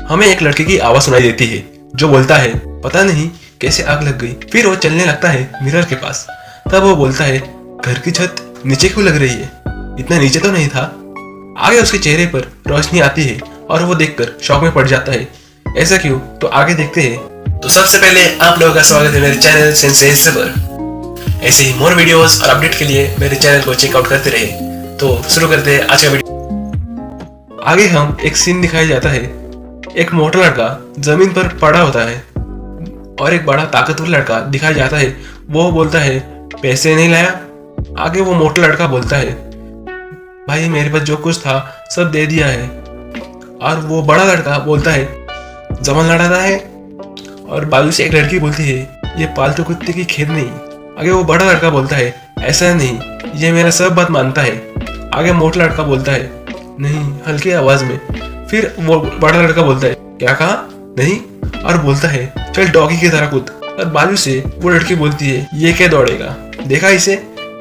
हमें एक लड़के की आवाज सुनाई देती है जो बोलता है पता नहीं कैसे आग लग गई। फिर वो चलने लगता है मिरर के पास। तब वो बोलता है घर की छत नीचे क्यों लग रही है, इतना नीचे तो नहीं था। आगे उसके चेहरे पर रोशनी आती है और वो देखकर शॉक में पड़ जाता है। ऐसा क्यों, तो आगे देखते हैं। तो सबसे पहले आप लोगों का स्वागत है मेरे चैनल सेंसेस पर। ऐसे ही मोर वीडियोस और अपडेट के लिए मेरे चैनल को चेकआउट करते रहे। तो शुरू करते हैं आज का वीडियो। आगे हम एक सीन दिखाया जाता है। एक मोटा लड़का जमीन पर पड़ा होता है और एक बड़ा ताकतवर लड़का दिखाया जाता है। वो बोलता है पैसे नहीं लाया। आगे वो मोटा लड़का बोलता है भाई मेरे पास जो कुछ था सब दे दिया है। और वो बड़ा लड़का बोलता है जमन लड़ाता है। और बाजू से एक लड़की बोलती है ये पालतू कुत्ते की खेत नहीं। आगे वो बड़ा लड़का बोलता है ऐसा नहीं, ये मेरा सब बात मानता है। आगे मोटा लड़का बोलता है नहीं, हल्की आवाज में। फिर वो बड़ा लड़का बोलता है क्या कहा नहीं, और बोलता है चल डॉगी की तरह कूद। और बाजू से वो लड़की बोलती है ये क्या दौड़ेगा, देखा इसे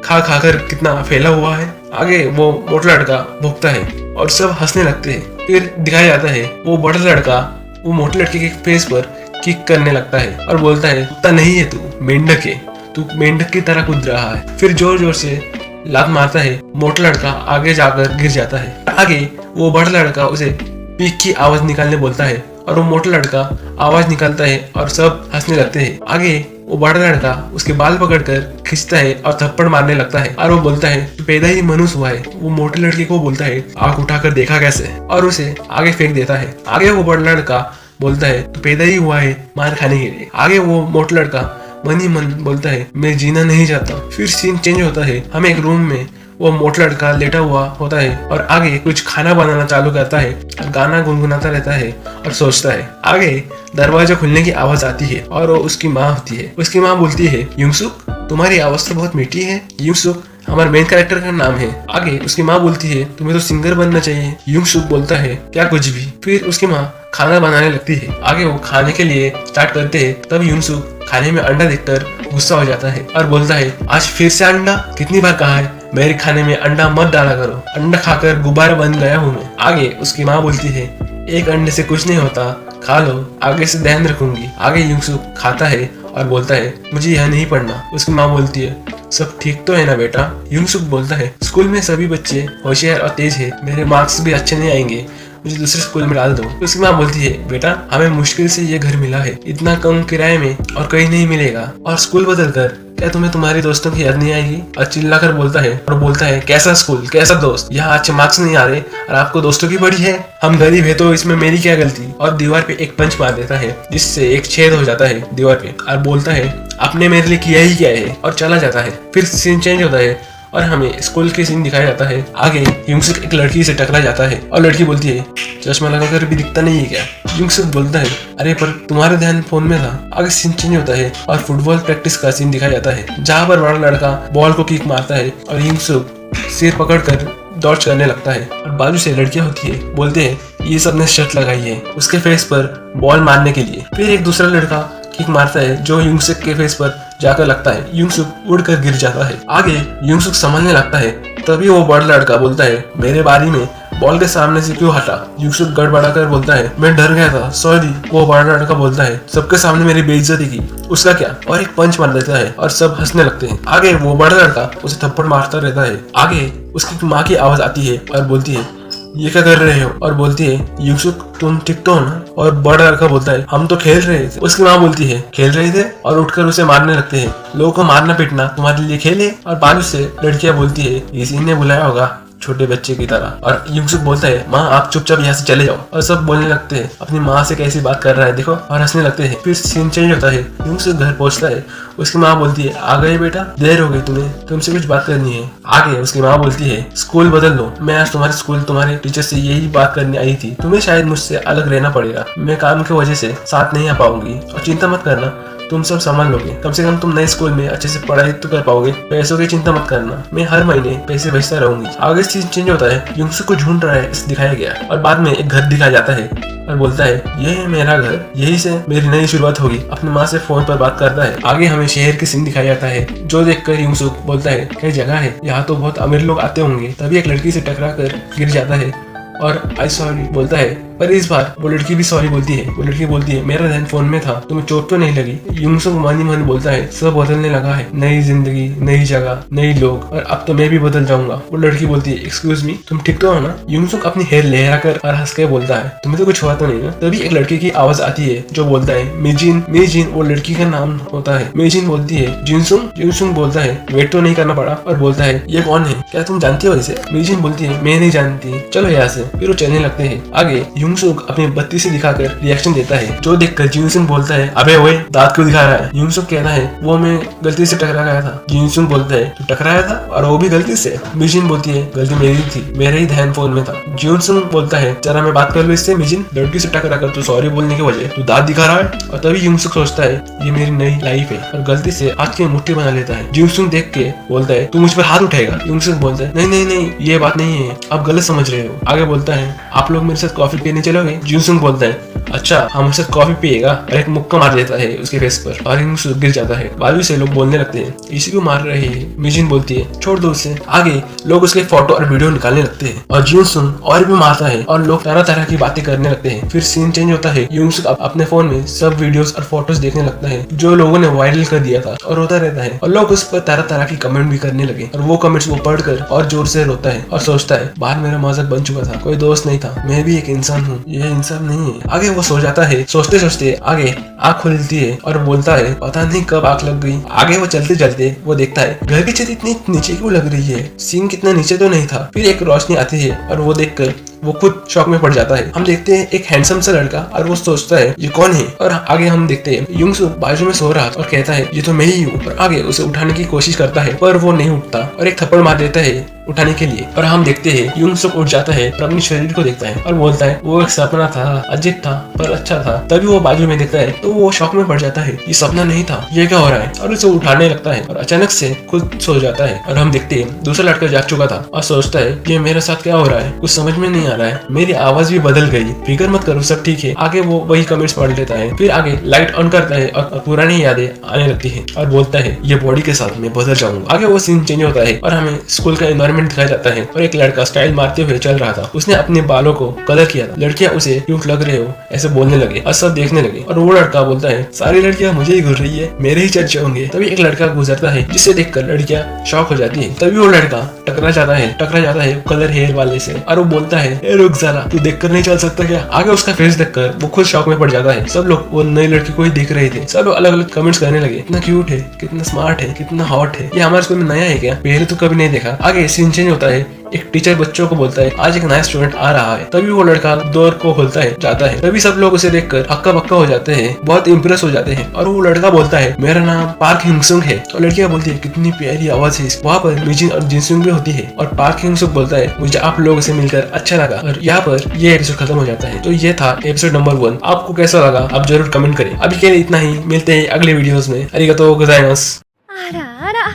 खा खा कर कितना फैला हुआ है। आगे वो मोटा लड़का भूखता है और सब हंसने लगते हैं। फिर दिखाया जाता है वो बड़ा लड़का वो मोटे लड़के के फेस पर किक करने लगता है और बोलता है कुत्ता नहीं है तू, मेंढक है, तू मेंढक की तरह कूद रहा है। फिर जोर जोर से लात मारता है। मोटा लड़का आगे जाकर गिर जाता है। आगे वो बड़ा लड़का उसे पीक की आवाज निकालने बोलता है और वो मोटा लड़का आवाज निकालता है और सब हंसने लगते हैं। आगे वो बड़ा लड़का उसके बाल पकड़कर खींचता है और थप्पड़ मारने लगता है और वो बोलता है तू पैदा ही मनुष्य हुआ है। वो मोटे लड़के को बोलता है आंख उठाकर देखा कैसे, और उसे आगे फेंक देता है। आगे वो बड़ा लड़का बोलता है तू पैदा ही हुआ है मार खाने के लिए। आगे वो मोटा लड़का मन ही मन बोलता है मैं जीना नहीं चाहता। फिर सीन चेंज होता है। हम एक रूम में वो मोटा लड़का लेटा हुआ होता है और आगे कुछ खाना बनाना चालू करता है और गाना गुनगुनाता रहता है और सोचता है। आगे दरवाजा खुलने की आवाज आती है और वो उसकी माँ होती है। उसकी माँ बोलती है युंगसुक तुम्हारी आवाज तो बहुत मीठी है। युंगसुक हमारे मेन कैरेक्टर का नाम है। आगे उसकी माँ बोलती है तुम्हें तो सिंगर बनना चाहिए। युंगसुक बोलता है क्या कुछ भी। फिर उसकी माँ खाना बनाने लगती है। आगे वो खाने के लिए स्टार्ट करते हैं। तब युंगसुक खाने में अंडा देखकर गुस्सा हो जाता है और बोलता है आज फिर से अंडा, कितनी बार कहा है मेरे खाने में अंडा मत डाला करो, अंडा खाकर गुब्बारा बन गया हूँ मैं। आगे उसकी माँ बोलती है एक अंडे से कुछ नहीं होता, खा लो, आगे से ध्यान रखूंगी। आगे युंगसुक खाता है और बोलता है मुझे यह नहीं पढ़ना। उसकी माँ बोलती है सब ठीक तो है ना बेटा। युंगसुक बोलता है स्कूल में सभी बच्चे होशियार और तेज है, मेरे मार्क्स भी अच्छे नहीं आएंगे, मुझे दूसरे स्कूल में डाल दो। उसकी माँ बोलती है बेटा हमें मुश्किल से ये घर मिला है, इतना कम किराए में और कहीं नहीं मिलेगा, और स्कूल बदल कर क्या तुम्हें तुम्हारे दोस्तों की याद नहीं आएगी। और चिल्ला कर बोलता है और बोलता है कैसा स्कूल कैसा दोस्त, यहाँ अच्छे मार्क्स नहीं आ रहे और आपको दोस्तों की पड़ी है, हम गरीब है तो इसमें मेरी क्या गलती। और दीवार पे एक पंच मार देता है जिससे एक छेद हो जाता है दीवार पे और बोलता है आपने मेरे लिए किया ही क्या है, और चला जाता है। फिर सीन चेंज होता है और हमें स्कूल के सीन दिखाया जाता है। आगे युंगसुक एक लड़की से टकरा जाता है और लड़की बोलती है चश्मा लगाकर भी दिखता नहीं है क्या। युंगसुक बोलता है अरे पर तुम्हारा ध्यान फोन में था। आगे सीन चेंज होता है और फुटबॉल प्रैक्टिस का सीन दिखाया जाता है जहाँ पर बड़ा लड़का बॉल को किक मारता है और युंगसुक सिर पकड़कर डॉच करने लगता है। और बाजू से लड़कियां होती है, बोलते हैं ये सब ने शर्त लगाई है उसके फेस पर बॉल मारने के लिए। फिर एक दूसरा लड़का किक मारता है जो युंगसुक के फेस पर जाकर लगता है। युंगसुक उड़कर गिर जाता है। आगे युंगसुक संभलने लगता है। तभी वो बड़ा लड़का बोलता है मेरे बारी में बॉल के सामने से क्यों हटा। युंगसुक गड़बड़ा कर बोलता है मैं डर गया था सॉरी। वो बड़ा लड़का बोलता है सबके सामने मेरी बेइज्जती की, उसका क्या, और एक पंच मार देता है और सब हंसने लगते हैं। आगे वो बड़ा लड़का उसे थप्पड़ मारता रहता है। आगे उसकी माँ की आवाज आती है और बोलती है ये क्या कर रहे हो, और बोलती है युंगसुक तुम ठीक तो हो ना। और बड़ा लड़का बोलता है हम तो खेल रहे थे। उसकी माँ बोलती है खेल रहे थे, और उठकर उसे मारने लगते हैं। लोगों को मारना पीटना तुम्हारे लिए खेल है। और बाजू से लड़कियां बोलती है इसी ने बुलाया होगा छोटे बच्चे की तरह। और युंगसुक बोलता है माँ आप चुपचाप यहाँ से चले जाओ। और सब बोलने लगते हैं अपनी माँ से कैसी बात कर रहा है देखो, और हंसने लगते हैं। फिर सीन चेंज होता है। युंगसुक घर पहुंचता है। उसकी माँ बोलती है आ गए बेटा, देर हो गई तुम्हें, तुमसे कुछ बात करनी है। आगे उसकी माँ बोलती है स्कूल बदल लो, मैं आज तुम्हारे स्कूल तुम्हारे टीचर से यही बात करने आई थी, तुम्हें शायद मुझसे अलग रहना पड़ेगा, मैं काम की वजह से साथ नहीं आ पाऊंगी, और चिंता मत करना तुम सब संभाल लोगे, कम से कम तुम नए स्कूल में अच्छे से पढ़ाई तो कर पाओगे, पैसों की चिंता मत करना, मैं हर महीने पैसे भेजता रहूंगी। आगे सीन चेंज होता है। युंगसुक को ढूंढ रहा है इसे दिखाया गया, और बाद में एक घर दिखाया जाता है और बोलता है ये है मेरा घर, यही से मेरी नई शुरुआत होगी। अपनी माँ से फोन पर बात करता है। आगे हमें शहर के सीन दिखाया जाता है जो देखकर युंगसुक बोलता है क्या जगह है, यहाँ तो बहुत अमीर लोग आते होंगे। तभी एक लड़की से टकरा कर गिर जाता है और आई सॉरी बोलता है पर इस बार वो लड़की भी सॉरी बोलती है। वो लड़की बोलती है मेरा ध्यान फोन में था, तुम्हें चोट तो नहीं लगी। यूंगसुक मानी मानी बोलता है सब बदलने लगा है, नई जिंदगी, नई जगह, नई लोग, और अब तो मैं भी बदल जाऊंगा। वो लड़की बोलती है एक्सक्यूज मी, तुम ठीक तो हो ना? यूंगसुक अपनी हेयर लहरा कर और हंस के बोलता है तुम्हें तो कुछ हुआ तो नहीं ना? तभी एक लड़की की आवाज आती है जो बोलता है मेजिन। मेजिन वो लड़की का नाम होता है। मेजिन बोलती है जिनसुंग। जिनसुंग बोलता है वेट तो नहीं करना पड़ा, और बोलता है ये कौन है, क्या तुम जानती हो इसे? मेजिन बोलती है मैं नहीं जानती, चलो यहाँ से। फिर वो चलने लगते हैं। आगे यूंगसुक अपनी बत्ती से दिखाकर रिएक्शन देता है, जो देखकर जिनसुंग बोलता है अबे ओए दांत क्यों दिखा रहा है? यूंगसुक कहता है वो मैं गलती से टकरा गया था। जिनसुंग बोलता है तू टकराया था और वो भी गलती से? मिजिन बोलती है गलती मेरी थी, मेरा ही ध्यान फोन में था। जिनसुंग बोलता है जरा मैं बात कर लूं इससे। मिजिन लड़की से टकरा कर तू सॉरी बोलने की वजह तू दांत दिखा रहा है। और तभी यूंगसुक सोचता है ये मेरी नई लाइफ है, और गलती से हाथ की मुट्ठी बना लेता है। जिनसुंग देख के बोलता है तू मुझ पर हाथ उठाएगा? यूंगसुक बोलता है नहीं नहीं नहीं ये बात नहीं है, आप गलत समझ रहे हो। आगे बोलता है आप लोग मेरे साथ कॉफी पीने चलोगे? जिनसुंग बोलता है अच्छा हमारे साथ कॉफी पिएगा, और एक मुक्का मार देता है उसके फेस पर, और यूंगसुक गिर जाता है। बाजू से लोग बोलने लगते हैं इसी को मार रहे हैं। मिजिन बोलती है छोड़ दो उसे। आगे लोग उसके फोटो और वीडियो निकालने लगते हैं, और जिनसुंग और भी मारता है, और लोग तरह तरह की बातें करने लगते हैं। फिर सीन चेंज होता है। यूंगसुक अपने फोन में सब वीडियोस और फोटोज देखने लगता है जो लोगों ने वायरल कर दिया था, और रोता रहता है, और लोग उस पर तरह तरह की कमेंट भी करने लगे, और वो कमेंट्स वो पढ़कर और जोर से रोता है, और सोचता है बाहर मेरा मजाक बन चुका था, कोई दोस्त नहीं था, मैं भी एक इंसान हूँ, ये इंसान नहीं है। आगे वो सो जाता है। सोचते सोचते आगे आँख खुलती है, और बोलता है पता नहीं कब आँख लग गई। आगे वो चलते चलते वो देखता है घर की छत इतनी नीचे क्यों लग रही है, सीन कितना नीचे तो नहीं था। फिर एक रोशनी आती है, और वो देखकर वो खुद शॉक में पड़ जाता है। हम देखते हैं एक हैंडसम सा लड़का, और वो सोचता है ये कौन है। और आगे हम देखते हैं यूंगसुक बाजू में सो रहा और कहता है ये तो मैं ही हूँ, और आगे उसे उठाने की कोशिश करता है, पर वो नहीं उठता, और एक थप्पड़ मार देता है उठाने के लिए। और हम देखते हैं यूंगसुक उठ जाता है और अपने शरीर को देखता है, और बोलता है वो एक सपना था, अजीब था पर अच्छा था। तभी वो बाजू में देखता है तो वो शॉक में पड़ जाता है, ये सपना नहीं था, ये क्या हो रहा है, और उसे उठाने लगता है, और अचानक से खुद सो जाता है। और हम देखते हैं दूसरा लड़का जाग चुका था, और सोचता है ये मेरे साथ क्या हो रहा है, कुछ समझ में नहीं आ रहा है, मेरी आवाज भी बदल गई, फिक्र मत करो सब ठीक है। आगे वो वही कमेंट्स पढ़ लेता है। फिर आगे लाइट ऑन करता है, और पुरानी यादें आने लगती है, और बोलता है ये बॉडी के साथ मैं बदल जाऊंगा। आगे वो सीन चेंज होता है, और हमें स्कूल का एनवायरनमेंट दिखाया जाता है, और एक लड़का स्टाइल मारते हुए चल रहा था। उसने अपने बालों को कलर किया था। लड़कियां उसे क्यूट लग रहे हो ऐसे बोलने लगे, और सब देखने लगे, और वो लड़का बोलता है सारी लड़कियां मुझे ही घूर रही है, मेरे ही चर्चे होंगे। तभी एक लड़का गुजरता है जिसे देखकर लड़कियां शॉक हो जाती है। तभी वो लड़का टकरा जाता है कलर हेयर वाले से, और वो बोलता है रुक जरा, तू देखकर नहीं चल सकता क्या? आगे उसका फेस देखकर वो खुद शॉक में पड़ जाता है। सब लोग वो नई लड़की को ही देख रहे थे, सब अलग अलग कमेंट्स करने लगे, कितना क्यूट है, कितना स्मार्ट है, कितना हॉट है, ये हमारे स्कूल में नया है क्या, पहले तो कभी नहीं देखा। आगे सीन चेंज होता है। एक टीचर बच्चों को बोलता है आज एक नया स्टूडेंट आ रहा है। तभी वो लड़का डोर को खोलता है, जाता है। तभी सब लोग उसे देखकर हक्का बक्का हो जाते हैं, बहुत इंप्रेस हो जाते हैं, और वो लड़का बोलता है मेरा नाम पार्क हिंगसुक है। और लड़कियां बोलती है कितनी प्यारी आवाज है। वहाँ पर मिजिन और जिनसुंग भी होती है, और पार्क हिंगसुक बोलता है मुझे आप लोगों से मिलकर अच्छा लगा। और यहाँ पर ये एपिसोड खत्म हो जाता है। तो ये था एपिसोड नंबर 1। आपको कैसा लगा आप जरूर कमेंट करें। अभी के लिए इतना ही, मिलते हैं अगले वीडियोस में। अरिगातो गोजाइमासु। あらあら、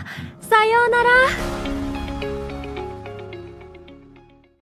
さようなら。